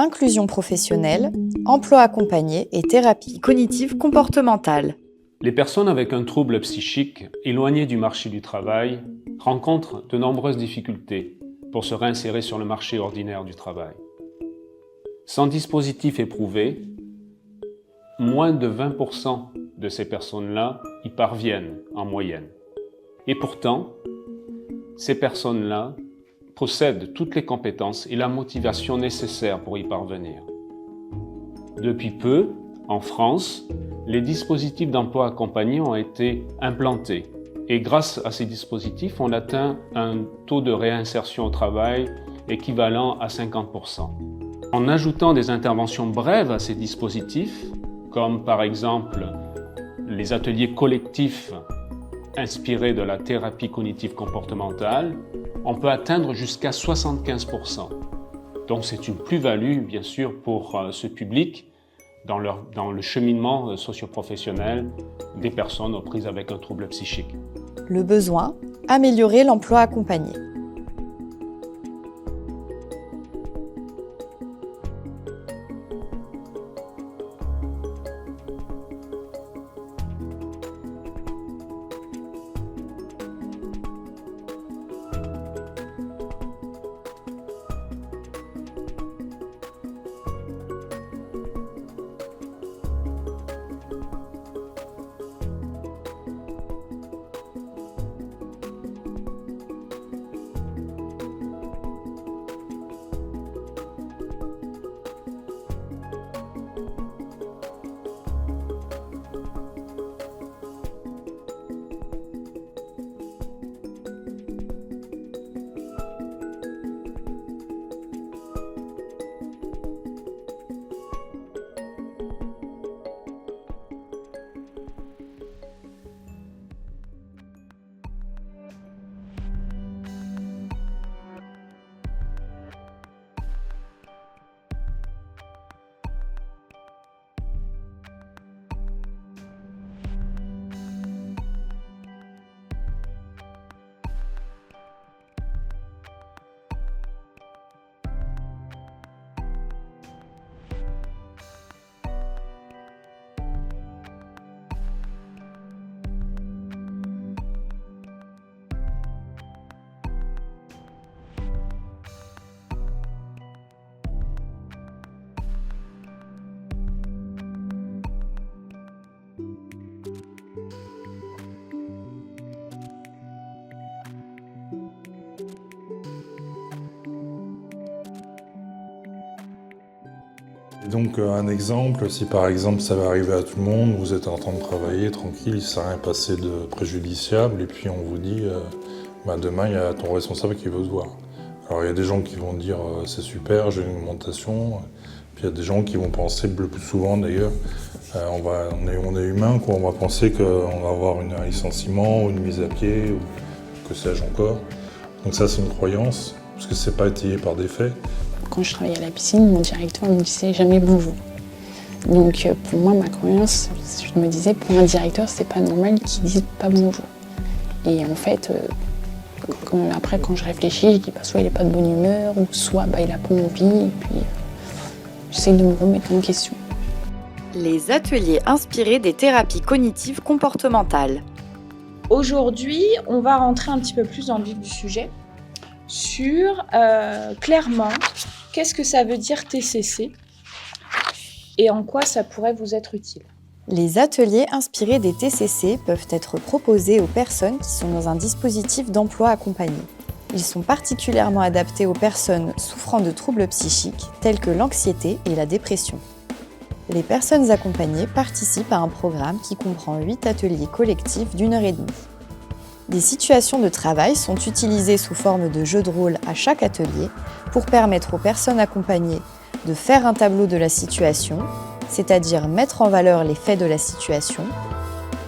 inclusion professionnelle, emploi accompagné et thérapie cognitive comportementale. Les personnes avec un trouble psychique éloignées du marché du travail rencontrent de nombreuses difficultés pour se réinsérer sur le marché ordinaire du travail. Sans dispositif éprouvé, moins de 20% de ces personnes-là y parviennent en moyenne. Et pourtant, ces personnes-là possèdent toutes les compétences et la motivation nécessaires pour y parvenir. Depuis peu, en France, les dispositifs d'emploi accompagné ont été implantés. Et grâce à ces dispositifs, on atteint un taux de réinsertion au travail équivalent à 50%. En ajoutant des interventions brèves à ces dispositifs, comme par exemple les ateliers collectifs inspirés de la thérapie cognitive comportementale, on peut atteindre jusqu'à 75%. Donc c'est une plus-value, bien sûr, pour ce public dans le cheminement socio-professionnel des personnes aux prises avec un trouble psychique. Le besoin, améliorer l'emploi accompagné. Donc un exemple, si par exemple ça va arriver à tout le monde, vous êtes en train de travailler tranquille, il ne s'est rien passé de préjudiciable et puis on vous dit demain il y a ton responsable qui veut te voir. Alors il y a des gens qui vont dire c'est super, j'ai une augmentation, puis il y a des gens qui vont penser, le plus souvent d'ailleurs, on est humain, quoi, on va penser qu'on va avoir un licenciement ou une mise à pied ou que sais-je encore. Donc ça c'est une croyance, parce que c'est pas étayé par des faits. Quand je travaillais à la piscine, mon directeur me disait jamais bonjour. Donc pour moi, ma croyance, je me disais, pour un directeur, c'est pas normal qu'il dise pas bonjour. Et en fait, après quand je réfléchis, je dis soit il est pas de bonne humeur, ou soit il a pas envie, et puis j'essaie de me remettre en question. Les ateliers inspirés des thérapies cognitives comportementales. Aujourd'hui, on va rentrer un petit peu plus dans le vif du sujet sur clairement qu'est-ce que ça veut dire TCC et en quoi ça pourrait vous être utile. Les ateliers inspirés des TCC peuvent être proposés aux personnes qui sont dans un dispositif d'emploi accompagné. Ils sont particulièrement adaptés aux personnes souffrant de troubles psychiques tels que l'anxiété et la dépression. Les personnes accompagnées participent à un programme qui comprend 8 ateliers collectifs d'1h30. Des situations de travail sont utilisées sous forme de jeux de rôle à chaque atelier pour permettre aux personnes accompagnées de faire un tableau de la situation, c'est-à-dire mettre en valeur les faits de la situation,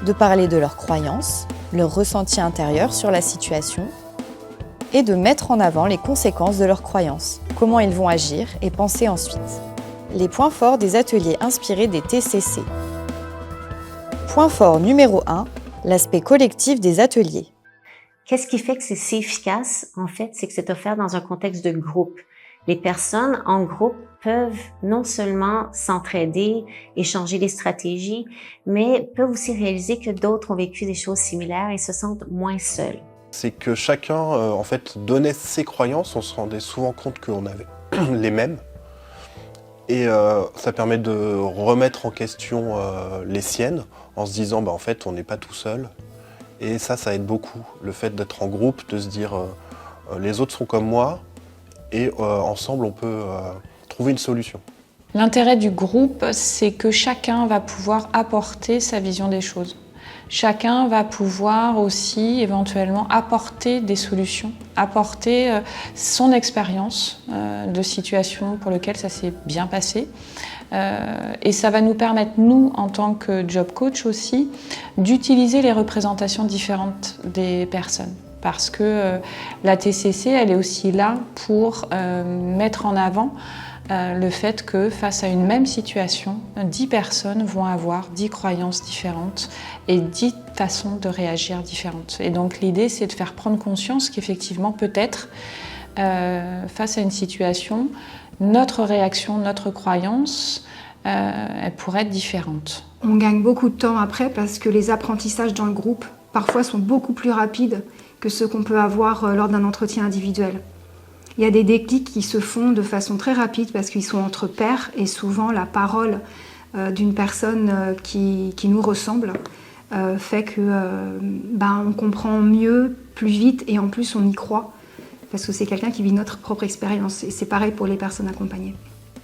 de parler de leurs croyances, leur ressenti intérieur sur la situation, et de mettre en avant les conséquences de leurs croyances, comment ils vont agir et penser ensuite. Les points forts des ateliers inspirés des TCC. Point fort numéro 1, l'aspect collectif des ateliers. Qu'est-ce qui fait que c'est si efficace? En fait, c'est que c'est offert dans un contexte de groupe. Les personnes en groupe peuvent non seulement s'entraider, échanger des stratégies, mais peuvent aussi réaliser que d'autres ont vécu des choses similaires et se sentent moins seuls. C'est que chacun, en fait, donnait ses croyances, on se rendait souvent compte qu'on avait les mêmes. Et ça permet de remettre en question les siennes, en se disant, en fait, on n'est pas tout seul. Et ça aide beaucoup, le fait d'être en groupe, de se dire, les autres sont comme moi, et ensemble, on peut trouver une solution. L'intérêt du groupe, c'est que chacun va pouvoir apporter sa vision des choses. Chacun va pouvoir aussi éventuellement apporter des solutions, apporter son expérience de situation pour laquelle ça s'est bien passé. Et ça va nous permettre, nous, en tant que job coach aussi, d'utiliser les représentations différentes des personnes. Parce que la TCC, elle est aussi là pour mettre en avant le fait que face à une même situation, 10 personnes vont avoir 10 croyances différentes et 10 façons de réagir différentes. Et donc l'idée, c'est de faire prendre conscience qu'effectivement, peut-être, face à une situation, notre réaction, notre croyance, elle pourrait être différente. On gagne beaucoup de temps après parce que les apprentissages dans le groupe, parfois, sont beaucoup plus rapides que ceux qu'on peut avoir lors d'un entretien individuel. Il y a des déclics qui se font de façon très rapide parce qu'ils sont entre pairs et souvent la parole d'une personne qui nous ressemble fait que on comprend mieux, plus vite et en plus on y croit parce que c'est quelqu'un qui vit notre propre expérience et c'est pareil pour les personnes accompagnées.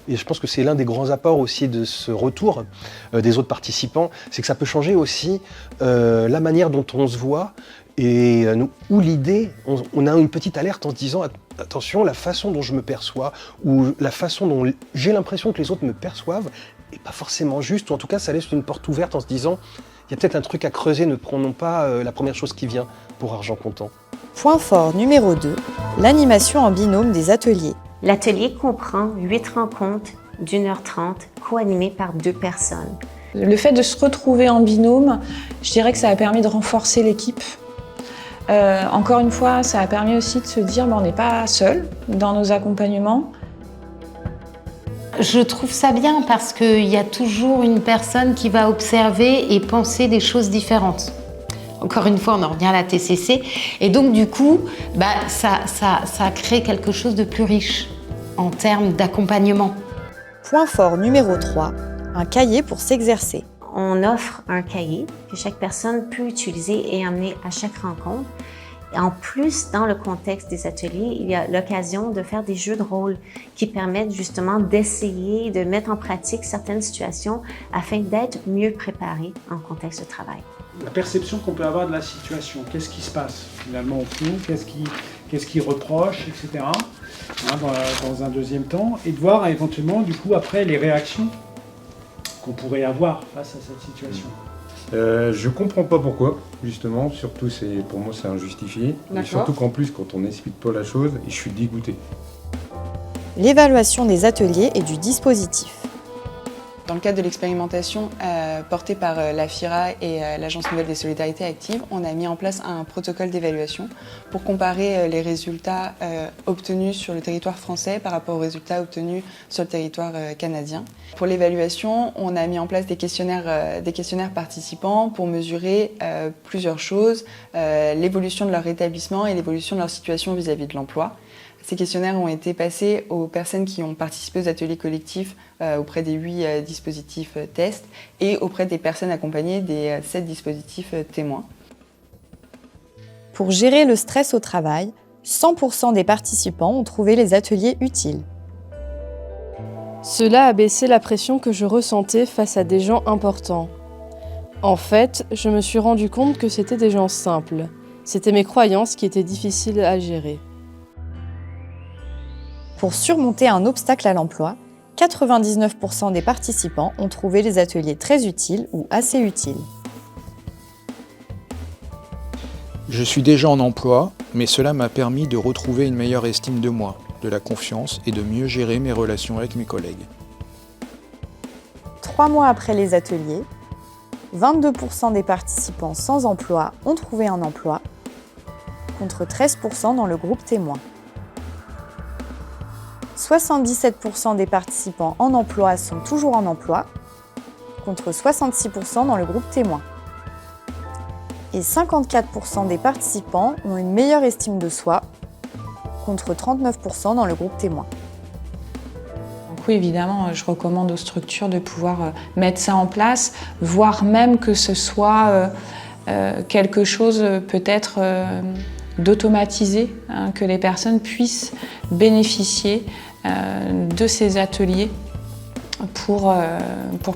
Et je pense que c'est l'un des grands apports aussi de ce retour des autres participants, c'est que ça peut changer aussi la manière dont on se voit et où l'idée, on a une petite alerte en se disant attention, la façon dont je me perçois ou la façon dont j'ai l'impression que les autres me perçoivent n'est pas forcément juste, ou en tout cas ça laisse une porte ouverte en se disant il y a peut-être un truc à creuser, ne prenons pas la première chose qui vient pour argent comptant. Point fort numéro 2, l'animation en binôme des ateliers. L'atelier comprend 8 rencontres d'1h30 co-animées par 2 personnes. Le fait de se retrouver en binôme, je dirais que ça a permis de renforcer l'équipe. Encore une fois, ça a permis aussi de se dire on n'est pas seul dans nos accompagnements. Je trouve ça bien parce qu'il y a toujours une personne qui va observer et penser des choses différentes. Encore une fois, on en revient à la TCC. Et donc, du coup, ça crée quelque chose de plus riche en termes d'accompagnement. Point fort numéro 3, un cahier pour s'exercer. On offre un cahier que chaque personne peut utiliser et amener à chaque rencontre. Et en plus, dans le contexte des ateliers, il y a l'occasion de faire des jeux de rôle qui permettent justement d'essayer de mettre en pratique certaines situations afin d'être mieux préparé en contexte de travail. La perception qu'on peut avoir de la situation, qu'est-ce qui se passe finalement au fond, qu'est-ce qui reproche, etc. Dans un deuxième temps, et de voir éventuellement du coup après les réactions qu'on pourrait avoir face à cette situation. Je comprends pas pourquoi, justement, surtout pour moi c'est injustifié. Et surtout qu'en plus quand on n'explique pas la chose, je suis dégoûté. L'évaluation des ateliers et du dispositif. Dans le cadre de l'expérimentation portée par la FIRA et l'Agence nouvelle des solidarités actives, on a mis en place un protocole d'évaluation pour comparer les résultats obtenus sur le territoire français par rapport aux résultats obtenus sur le territoire canadien. Pour l'évaluation, on a mis en place des questionnaires participants pour mesurer plusieurs choses, l'évolution de leur établissement et l'évolution de leur situation vis-à-vis de l'emploi. Ces questionnaires ont été passés aux personnes qui ont participé aux ateliers collectifs auprès des 8 dispositifs tests et auprès des personnes accompagnées des 7 dispositifs témoins. Pour gérer le stress au travail, 100% des participants ont trouvé les ateliers utiles. Cela a baissé la pression que je ressentais face à des gens importants. En fait, je me suis rendu compte que c'était des gens simples. C'était mes croyances qui étaient difficiles à gérer. Pour surmonter un obstacle à l'emploi, 99% des participants ont trouvé les ateliers très utiles ou assez utiles. Je suis déjà en emploi, mais cela m'a permis de retrouver une meilleure estime de moi, de la confiance et de mieux gérer mes relations avec mes collègues. 3 mois après les ateliers, 22% des participants sans emploi ont trouvé un emploi, contre 13% dans le groupe témoin. 77% des participants en emploi sont toujours en emploi, contre 66% dans le groupe témoin. Et 54% des participants ont une meilleure estime de soi, contre 39% dans le groupe témoin. Donc oui, évidemment, je recommande aux structures de pouvoir mettre ça en place, voire même que ce soit quelque chose peut-être d'automatisé, hein, que les personnes puissent bénéficier de ces ateliers pour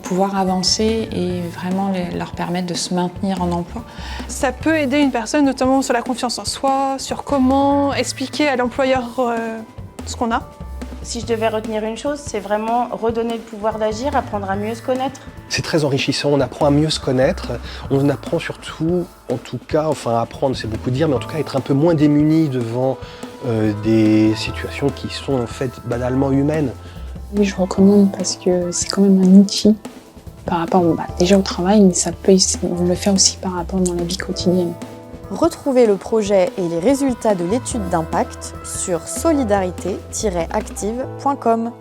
pouvoir avancer et vraiment leur permettre de se maintenir en emploi. Ça peut aider une personne, notamment sur la confiance en soi, sur comment expliquer à l'employeur ce qu'on a. Si je devais retenir une chose, c'est vraiment redonner le pouvoir d'agir, apprendre à mieux se connaître. C'est très enrichissant, on apprend à mieux se connaître, on apprend surtout, en tout cas, enfin apprendre c'est beaucoup dire, mais en tout cas être un peu moins démuni devant des situations qui sont en fait banalement humaines. Oui, je recommande parce que c'est quand même un outil par rapport déjà au travail, mais on le fait aussi par rapport dans la vie quotidienne. Retrouvez le projet et les résultats de l'étude d'impact sur solidarité-active.com.